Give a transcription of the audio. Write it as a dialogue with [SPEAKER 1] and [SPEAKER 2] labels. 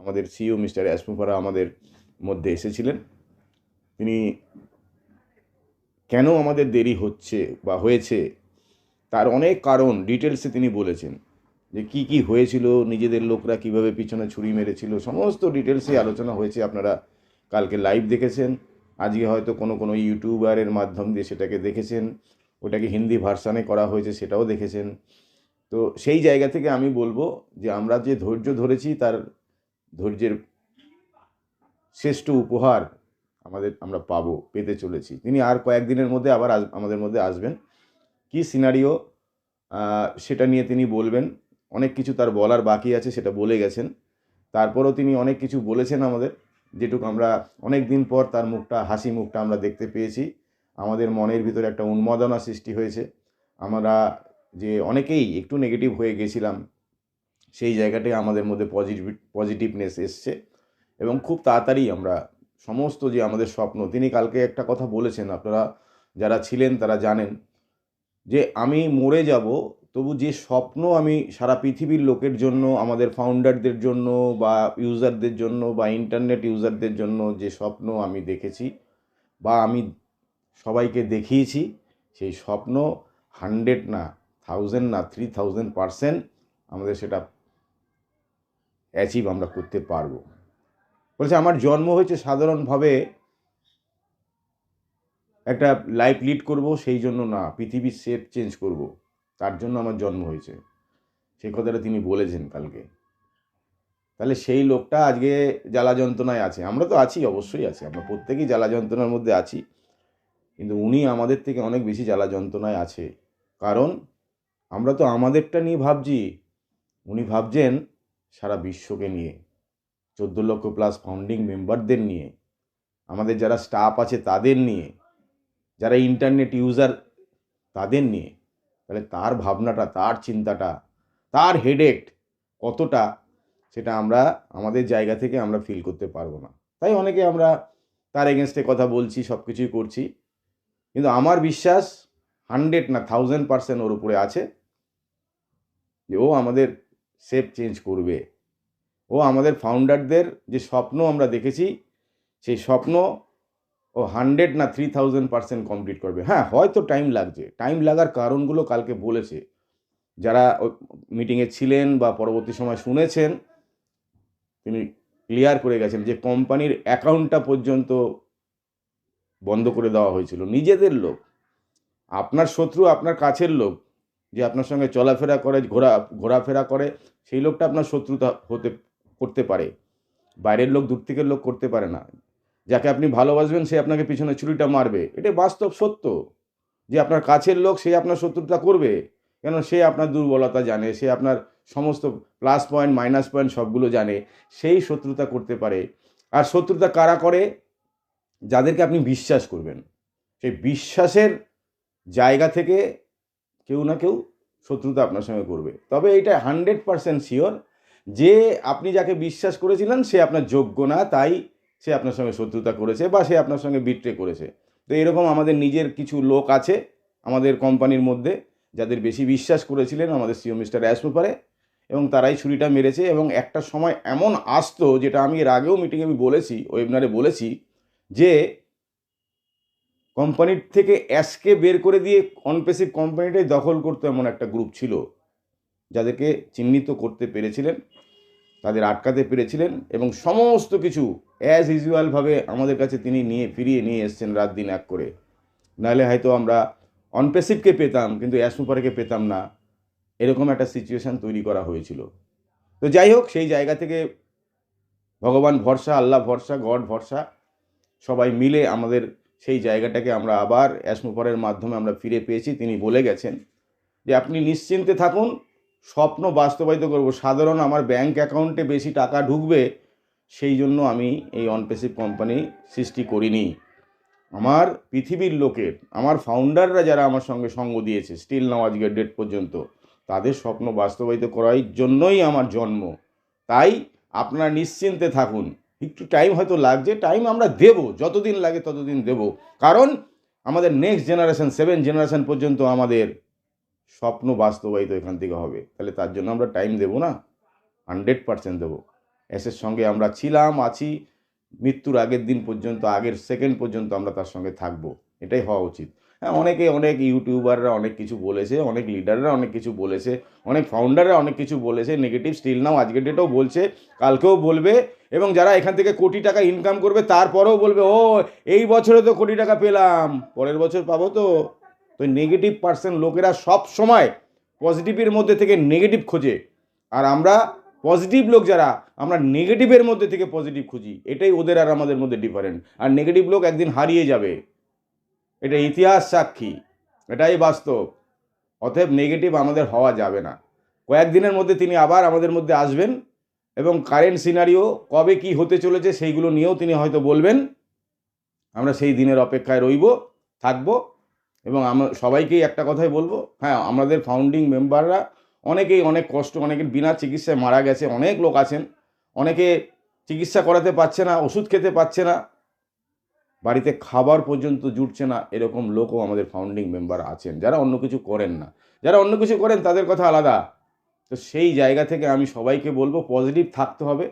[SPEAKER 1] আমাদের CEO mister অ্যাসমুফারা আমাদের মধ্যে এসেছিলেন। তিনি কেন আমাদের দেরি হচ্ছে বা হয়েছে তার অনেক কারণ ডিটেলসে তিনি বলেছেন, যে কি কি হয়েছিল, নিজেদের লোকরা কিভাবে পিছনে ছুরি মেরেছিল, সমস্ত ডিটেলসে আলোচনা হয়েছে। আপনারা কালকে লাইভ দেখেছেন, আজকে হয়তো কোনো কোনো ইউটিউবারের মাধ্যম দিয়ে সেটাকে দেখেছেন, ওটাকে হিন্দি ভার্সানে করা হয়েছে সেটাও দেখেছেন। তো সেই জায়গা থেকে আমি বলবো যে আমরা যে ধৈর্য ধরেছি তার ধৈর্যের শ্রেষ্ঠ উপহার আমরা পেতে চলেছি। তিনি আর কয়েকদিনের মধ্যে আবার আমাদের মধ্যে আসবেন। কি সিনারিও সেটা নিয়ে তিনি বলবেন। অনেক কিছু তার বলার বাকি আছে, সেটা বলে গেছেন। তারপরেও তিনি অনেক কিছু বলেছেন আমাদের, যেটুকু আমরা অনেক দিন পর তার হাসি মুখটা আমরা দেখতে পেয়েছি। আমাদের মনের ভিতরে একটা উন্মাদনা সৃষ্টি হয়েছে। আমরা যে অনেকেই একটু নেগেটিভ হয়ে গেছিলাম, সেই জায়গাটায় আমাদের মধ্যে পজিটিভনেস এসছে এবং খুব তাড়াতাড়ি আমরা সমস্ত যে আমাদের স্বপ্ন, তিনি কালকে একটা কথা বলেছেন, আপনারা যারা ছিলেন তারা জানেন, যে আমি মরে যাব তবু যে স্বপ্ন আমি সারা পৃথিবীর লোকের জন্য, আমাদের ফাউন্ডারদের জন্য বা ইউজারদের জন্য বা ইন্টারনেট ইউজারদের জন্য যে স্বপ্ন আমি দেখেছি বা আমি সবাইকে দেখিয়েছি, সেই স্বপ্ন 100 না, 1000 না, 3000% আমাদের সেটা অ্যাচিভ আমরা করতে পারবো। বলছে আমার জন্ম হয়েছে সাধারণভাবে একটা লাইফ লিড করব, সেই জন্য না, পৃথিবীর শেপ চেঞ্জ করব, তার জন্য আমার জন্ম হয়েছে। সেই কথাটা তিনি বলেছেন কালকে। তাহলে সেই লোকটা আজকে জ্বালা যন্ত্রণায় আছে। আমরা তো আছি, অবশ্যই আছি, আমরা প্রত্যেকেই জ্বালা যন্ত্রণার মধ্যে আছি, কিন্তু উনি আমাদের থেকে অনেক বেশি জ্বালা যন্ত্রণায় আছে। কারণ আমরা তো আমাদেরটা নিয়ে ভাবছি, উনি ভাবছেন সারা বিশ্বকে নিয়ে, 14 লক্ষ প্লাস ফাউন্ডিং মেম্বারদের নিয়ে, আমাদের যারা স্টাফ আছে তাদের নিয়ে, যারা ইন্টারনেট ইউজার তাদের নিয়ে। তাহলে তার ভাবনাটা, তার চিন্তাটা, তার হেডেক কতটা, সেটা আমরা আমাদের জায়গা থেকে আমরা ফিল করতে পারবো না। তাই অনেকে আমরা তার এগেনস্টে কথা বলছি, সব কিছুই করছি, কিন্তু আমার বিশ্বাস 100 না 1000% ওর উপরে আছে যে ও আমাদের শেপ চেঞ্জ করবে। ও আমাদের ফাউন্ডারদের যে স্বপ্ন আমরা দেখেছি, সেই স্বপ্ন ও 100 না 3000% কমপ্লিট করবে। হ্যাঁ, হয়তো টাইম লাগছে, টাইম লাগার কারণগুলো কালকে বলেছে। যারা মিটিংয়ে ছিলেন বা পরবর্তী সময় শুনেছেন, তিনি ক্লিয়ার করে গেছেন যে কোম্পানির অ্যাকাউন্টটা পর্যন্ত বন্ধ করে দেওয়া হয়েছিল। নিজেদের লোক, আপনার শত্রু আপনার কাছের লোক, যে আপনার সঙ্গে চলাফেরা করে, ঘোরাফেরা করে, সেই লোকটা আপনার শত্রুতা করতে পারে। বাইরের লোক, দূর থেকের লোক করতে পারে না। যাকে আপনি ভালোবাসবেন সে আপনাকে পিছনে ছুরিটা মারবে, এটা বাস্তব সত্য। যে আপনার কাছের লোক সে আপনার শত্রুতা করবে, কেন সে আপনার দুর্বলতা জানে, সে আপনার সমস্ত প্লাস পয়েন্ট মাইনাস পয়েন্ট সবগুলো জানে, সেই শত্রুতা করতে পারে। আর শত্রুতা কারা করে? যাদেরকে আপনি বিশ্বাস করবেন, সেই বিশ্বাসের জায়গা থেকে কেউ না কেউ শত্রুতা আপনার সঙ্গে করবে। তবে এটা 100% শিওর যে আপনি যাকে বিশ্বাস করেছিলেন সে আপনার যোগ্য না, তাই সে আপনার সঙ্গে শত্রুতা করেছে বা সে আপনার সঙ্গে বিট্রে করেছে। তো এরকম আমাদের নিজের কিছু লোক আছে আমাদের কোম্পানির মধ্যে, যাদের বেশি বিশ্বাস করেছিলেন আমাদের সিও মিস্টার অ্যাসমুফারে, এবং তারাই ছুরিটা মেরেছে। এবং একটা সময় এমন আসতো, যেটা আমি এর আগেও মিটিংয়ে বলেছি, ওয়েবিনারে বলেছি, যে কোম্পানির থেকে অ্যাশকে বের করে দিয়ে অনপেসিভ কোম্পানিটাই দখল করতো, এমন একটা গ্রুপ ছিল, যাদেরকে চিহ্নিত করতে পেরেছিলেন, তাদের আটকাতে পেরেছিলেন, এবং সমস্ত কিছু অ্যাজ ইউজুয়ালভাবে আমাদের কাছে তিনি ফিরিয়ে নিয়ে এসছেন রাত দিন এক করে। নাহলে হয়তো আমরা অনপেসিভকে পেতাম কিন্তু অ্যাসমুফারকে পেতাম না, এরকম একটা সিচুয়েশান তৈরি করা হয়েছিল। তো যাই হোক, সেই জায়গা থেকে ভগবান ভরসা, আল্লাহ ভরসা, গড ভরসা, সবাই মিলে আমাদের সেই জায়গাটাকে আমরা আবার অ্যাসমুফারের মাধ্যমে আমরা ফিরে পেয়েছি। তিনি বলে গেছেন যে আপনি নিশ্চিন্তে থাকুন, স্বপ্ন বাস্তবায়িত করব। সাধারণ আমার ব্যাংক অ্যাকাউন্টে বেশি টাকা ঢুকবে, সেই জন্য আমি এই অনপেসিভ কোম্পানি সৃষ্টি করিনি। আমার পৃথিবীর লোকের, আমার ফাউন্ডাররা যারা আমার সঙ্গে সঙ্গ দিয়েছে স্টিল নাও আজকের ডেট পর্যন্ত, তাদের স্বপ্ন বাস্তবায়িত করার জন্যই আমার জন্ম। তাই আপনারা নিশ্চিন্তে থাকুন। একটু টাইম হয়তো লাগছে, টাইম আমরা দেব, যতদিন লাগে ততদিন দেব, কারণ আমাদের নেক্সট জেনারেশন 7 জেনারেশন পর্যন্ত আমাদের স্বপ্ন বাস্তবায়িত এখান থেকে হবে। তাহলে তার জন্য আমরা টাইম দেবো না? 100% দেবো। অ্যাশের সঙ্গে আমরা ছিলাম, আছি, মৃত্যুর আগের দিন পর্যন্ত, আগের সেকেন্ড পর্যন্ত আমরা তার সঙ্গে থাকবো। এটাই হওয়া উচিত। হ্যাঁ, অনেক ইউটিউবাররা অনেক কিছু বলেছে, অনেক লিডাররা অনেক কিছু বলেছে, অনেক ফাউন্ডাররা অনেক কিছু বলেছে, নেগেটিভ স্টিল নাও আজকের ডেটেও বলছে, কালকেও বলবে, এবং যারা এখান থেকে কোটি টাকা ইনকাম করবে তারপরেও বলবে, ও এই বছরে তো কোটি টাকা পেলাম, পরের বছর পাবো তো। তো নেগেটিভ পার্সেন্ট লোকেরা সব সময় পজিটিভের মধ্যে থেকে নেগেটিভ খোঁজে, আর আমরা পজিটিভ লোক যারা, আমরা নেগেটিভের মধ্যে থেকে পজিটিভ খুঁজি। এটাই ওদের আর আমাদের মধ্যে ডিফারেন্ট। আর নেগেটিভ লোক একদিন হারিয়ে যাবে, এটা ইতিহাস সাক্ষী, এটাই বাস্তব। অতএব নেগেটিভ আমাদের হওয়া যাবে না। কয়েকদিনের মধ্যে তিনি আবার আমাদের মধ্যে আসবেন, এবং কারেন্ট সিনারিও কবে কি হতে চলেছে সেইগুলো নিয়েও তিনি হয়তো বলবেন। আমরা সেই দিনের অপেক্ষায় রইব, থাকবো, এবং আমরা সবাইকেই একটা কথাই বলবো, হ্যাঁ, আমাদের ফাউন্ডিং মেম্বাররা অনেকেই অনেক কষ্ট, অনেকের বিনা চিকিৎসায় মারা গেছে, অনেক লোক আছেন, অনেকে চিকিৎসা করাতে পারছে না, ওষুধ খেতে পারছে না, বাড়িতে খাবার পর্যন্ত জুটছে না, এরকম লোকও আমাদের ফাউন্ডিং মেম্বার আছেন, যারা অন্য কিছু করেন না। যারা অন্য কিছু করেন তাদের কথা আলাদা। তো সেই জায়গা থেকে আমি সবাইকে বলবো, পজিটিভ থাকতে হবে,